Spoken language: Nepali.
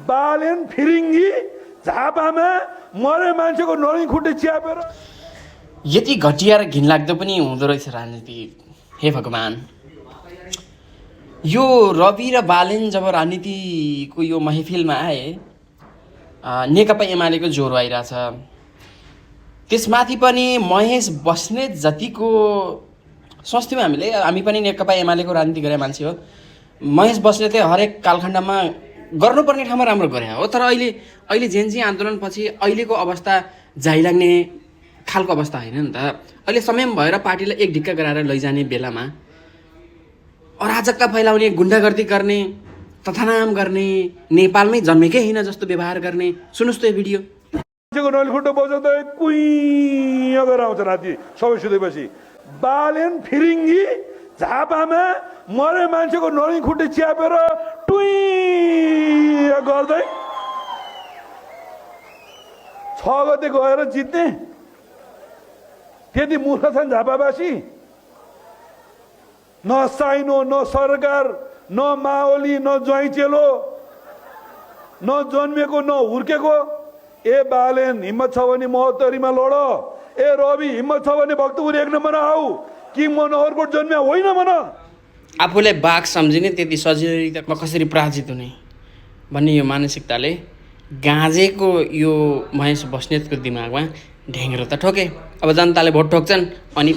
बालेन फिरिङ्गी झापामा मरे मान्छेको नरिङ खुट्टे च्यापेर यति घटिया र घिनलाग्दो पनि हुँदो रहेछ राजनीति। हे भगवान्, यो रवि र बालेन जब राजनीतिको यो महफिलमा आए, नेकपा एमालेको ज्वरो आइरहेछ। त्यसमाथि पनि महेश बस्नेत जतिको सोच्थ्यौँ हामी पनि नेकपा एमालेको राजनीति गरे मान्छे हो। महेश बस्नेतले हरेक कालखण्डमा गर्नुपर्ने ठाउँमा राम्रो गरे हो। तर अहिले जेएनजी आन्दोलनपछि अहिलेको अवस्था जाइलाग्ने खालको अवस्था होइन नि त। अहिले संयम भएर पार्टीलाई एक ढिक्का गराएर लैजाने बेलामा अराजकता फैलाउने, गुन्डागर्दी गर्ने, तथानाम गर्ने, नेपालमै जन्मेकै होइन जस्तो व्यवहार गर्ने। सुन्नुहोस् त यो भिडियो। मान्छेको नरिङ खुट्टे बजाउँदै कुइँ गरेर आउँछ राति सबै सुतेपछि। बालेन फिरिङ्गी झापामा मरे मान्छेको नरिङ खुट्टे च्यापेर टुई गर्दै 6 गते गएर जित्ने त्यति मूर्ख छन् झापावासी। न साइनो, न सरकार, न माओली, न ज्वाइँ चेलो, न जन्मेको न हुर्केको। ए बालेन हिम्मत छ भने महोत्तरीमा लड। ए रवि हिम्मत छ भने भक्तपुर 1 नम्बर आऊ कि मनोहरकोट जन्म्या होइन मन। आफूलाई बाघ सम्झिने त्यति सजिलै कसरी पराजित हुने भन्ने यो मानसिकताले गाँजेको यो महेश बस्नेतको दिमागमा ढेङ्ग्रो त ठोके। अब जनताले भोट ठोक्छन् अनि